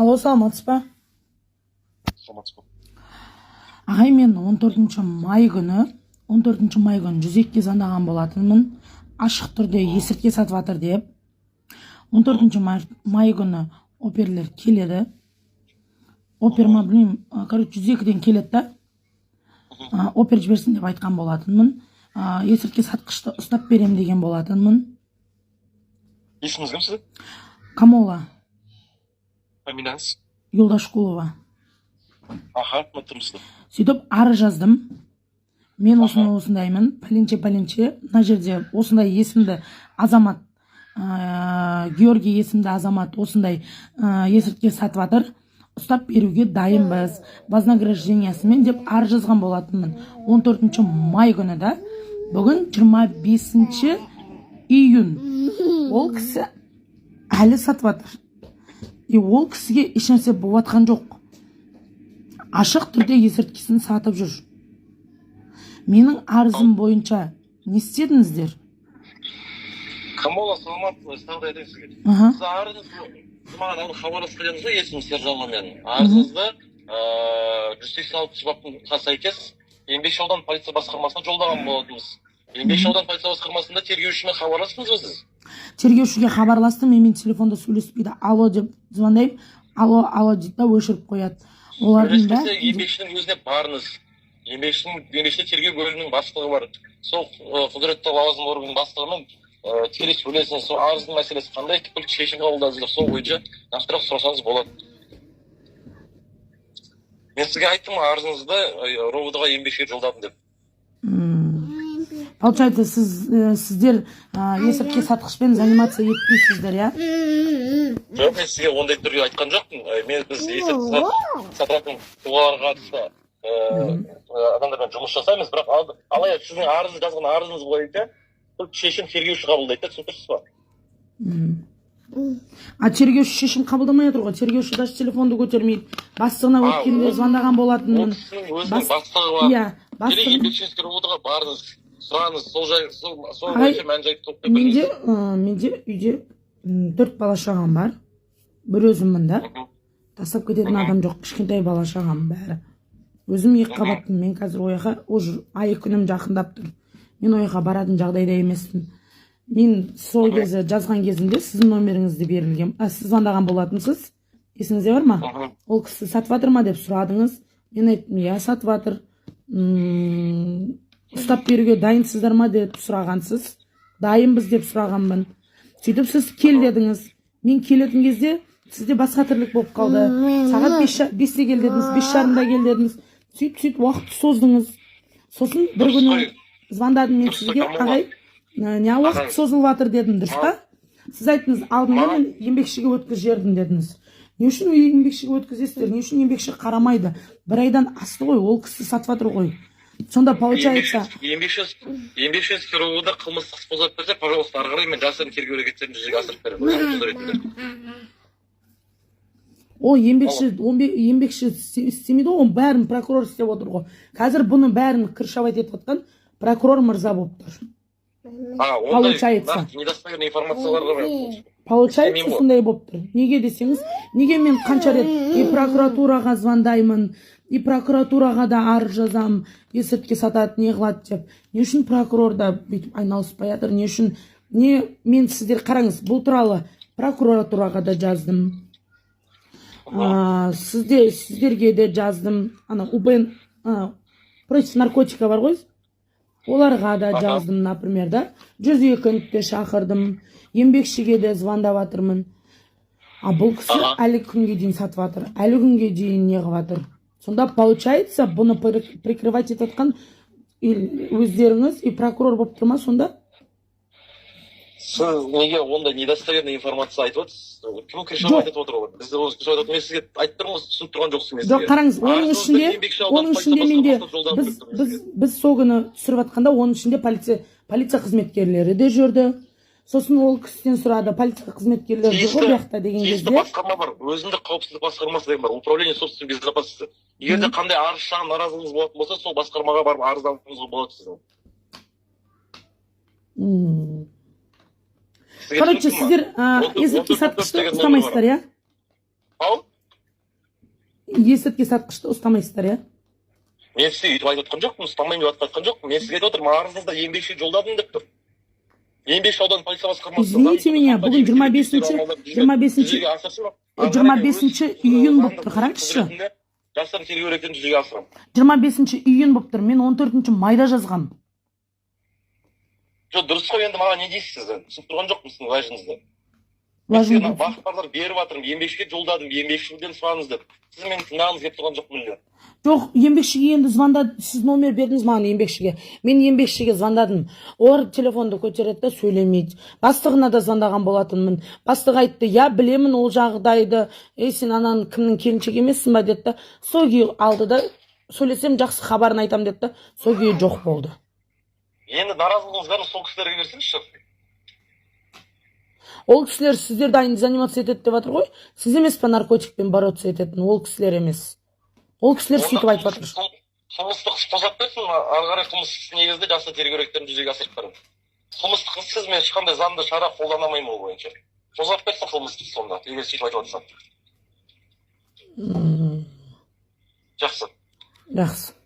Алло, саламатсыз ба? Саламатсыз ба. Ағай, мен 14 май күні 102 звондаған болатынмын. Ашық түрде есіртке сатып жатыр деп. 14 май күні оперлер келеді. Опер ма білмеймін, короче 102-ден келеді да. Опер жіберсін деп айтқан болатынмын. Есіртке сатқышты ұстап берем деген болатынмын. Есіміңіз кім сіздің? Камола. Фамилияңыз? Юлдашкулова. Аха, ұмыттым. Сөйтіп ары жаздым. Мен осындаймын, пәленше. Мына жерде осындай есімді азамат, Георгий есімді азамат осындай есіртке сатып жатыр. Ұстап беруге дайынбыз, вознаграждениясымен деп ары жазған болатынмын. 14 май күні да. Бүгін 25 июнь. Ол кісі әлі сатып жатыр. Ол кісіге ешнәрсе болып жатқан жоқ. Ашық түрде есірткесін сатып жүр. Менің арызым бойынша не істедіңіздер? Камола, саламатсыз, сағдай айтайын сізге. Сіз арызыңызды маған алып хабарласып келеміз ғой, есімім Сержан мен. Арызыңызды 186 баптың сәйкес еңбекші аудан полиция басқармасына жолдаған болатынбыз. Еңбекші аудан полиция басқармасында тергеушімен хабарластыңыз ба сіз? Тергеушіге хабарластым, мен телефонда сөйлеспейді. Алло деп звондаймын. Алло дейді да өшіріп қояды. Олардың да еңбекшінің өзіне барыңыз. Еңбекші тергеу бөлімінің бастығы бар. Сол құзыретті лауазым органының бастығымен тікелей сөйлесіңіз. Сол арыздың мәселесі қандай түпкілік шешім қабылдадыңыздар, сол бойынша нақтырақ сұрасаңыз болады. Мен сізге айттым, арызыңызды РОВД-ға еңбекшіге жолдадым деп. Получается, сіздер есіртке сатқышпен заниматься етпейсіздер, я? Жоқ, мен сізге ондай түрге айтқан жоқпын. Біз есірткі сататын тұлғаларға қатысты адамдармен жұмыс жасаймыз, бірақ алайда сіздің жазған арызыңыз бойынша шешім тергеуші қабылдайды, түсінесіз ба? Тергеуші шешім қабылдамай отыр ғой. Тергеуші даже телефонды көтермейді. Бастығына өткенде звондаған болатынмын. Ол кісінің өзінің бастығы бар. Иә, бастығы. Еңбекші РОВД-ға барыңыз, сұраңыз, сол бойынша мән-жайды тоқтап беріңіз. Менде үйде 4 бала-шағам бар. Бір өзіммін да. Тастап кететін адам жоқ, кішкентай бала-шағам бәрі. Өзім 2 қабаттымын. Мен қазір ояқа ай күнім жақындап тұр. Мен ояқа баратын жағдайда емеспін. Мен сол кезде жазған кезінде сіздің номеріңізді берілген. Сіз звондаған болатынсыз. Есіңізде бар ма? Ол кісі сатып жатыр ма деп сұрадыңыз. Мен айттым, иә, сатып жатыр. Ұстап беруге дайынсыздар ма деп сұрағансыз. Дайынбыз деп сұрағанмын. Сөйтіп сіз кел дедіңіз. Мен келетін кезде сізде басқа тірлік болып қалды. Сағат 5-те кел дедіңіз, 5:30-да кел дедіңіз. Сөйтіп уақытты создыңыз. Сосын бір күні звондадым мен сізге, ағай, не уақыт созылып жатыр дедім, дұрыс па? Сіз айттыңыз, алдында мен еңбекшіге өткізердім дедіңіз. Не үшін еңбекшіге өткізесіздер? Не үшін еңбекші қарамайды? Бір айдан асты ғой, ол кісі сатып жатыр ғой. Сонда получается, еңбекші РОВД қылмыстық іс қозғап берсе, пожалуйста, ары қарай мен жасырын тергеу әрекеттерін жүзеге асырып беремін. О, еңбекші істемейді ғой, бәрін прокурор істеп отыр ғой. Қазір бұны бәрін кіршабайт етіп отқан прокурор мырза болып тұр. Получается. Недостоверный информацияларға бар. Получается, сондай болып тұр. Неге десеңіз, неге мен қанша рет и прокуратураға звондаймын, и прокуратураға да арыз жазам, есіртке сатады, не қылады деп. Не үшін прокурор да бүйтіп айналыспай жатыр? Не үшін? Мен сіздер қараңыз, бұл туралы прокуратураға да жаздым. Сіздерге де жаздым. УПН против наркотика бар ғой? Оларға да жаздым, например, да. 102-де шақырдым. Еңбекшіге де звондап жатырмын. Бұл кісі әлі күнге дейін сатып жатыр. Әлі күнге дейін не қылып жатыр. Сонда получается, бұны прикрывать етіп жатқан өздеріңіз и прокурор болып тұр ма сонда? Сіз неге онда недостоверный информация айтып отырсыз? Кім кіршабайт етіп отыр ғой? Бізде осы кіршабайт етіп, мен сізге айтып тұрмын, түсініп тұрған жоқсыз. Жоқ, қараңыз, оның ішінде менде біз сол күні түсіріп жатқанда, оның ішінде полиция қызметкерлері де жүрді. Сосын ол кісіден сұрады, полиция қызметкерлері де ғой бұяқта деген кезде. Тиісті басқарма бар, өзіндік қауіпсіздік басқармасы деген бар, управление собственной безопасности. Егер де қандай арыз шағым наразылығыңыз болатын болса, сол басқармаға барып арыздануыңызға болады сіздің. Короче, сіздер есіртке сатқышты ұстамайсыздар, иә? есірткі сатқышты ұстамайсыздар, иә? Мен сізге өйтіп айтып отқан жоқпын, ұстамаймын деп айтқан жоқпын. Мен сізге айтып отырмын, арызыңызда еңбекшіге жолдадым деп тұр. Еңбекші ауданы полиция басқармасы. Извините меня, бүгін 25 июнь болып тұр, қараңызшы. Жастардың тергеу рейдтерін жүзеге асырамын. 25 июнь болып тұр, мен 14 майда жазғам. Жоқ, дұрыс қой, енді маған не дейсіз сіз? Түсініп тұрған жоқпын сіздің уәжіңізді. Мен сізге бағыттарлар беріп жатырмын, еңбекшіге жолдадым, еңбекшіден сұраңыз деп. Сіз мені тыңдағыңыз келіп тұрған жоқпын мүлде. Жоқ, еңбекшіге енді звондады, сіз номер бердіңіз маған еңбекшіге. Мен еңбекшіге звондадым. Олар телефонды көтереді да сөйлемейді. Бастығына да звондаған болатынмын. Бастық айтты, я білемін ол жағдайды. Сен ананың кімнің келіншегі емессің ба деді. Сол күйі алды да сөйлесем жақсы хабарын айтам деді. Сол күйі жоқ болды. Енді наразылығыңыздарын сол кісілерге берсеңізші. Ол кісілер сіздер дайын заниматься етеді деп жатыр ғой. Сіз емес па наркотикпен бороться ететін, ол кісілер емес. Ол кісілер сөйтіп айтып жатыр. Қылмыстық іс қозғап берсін, ары қарай қылмыстық іс негізінде жасты тергеу рейдтерін жүзеге асырып беремін. Қылмыстық іссіз мен ешқандай заңды шара қолдана алмаймын ол бойынша. Қозғап берсін қылмыстық іс сонда, егер сөйтіп айтып отырсам. Жақсы. Жақсы.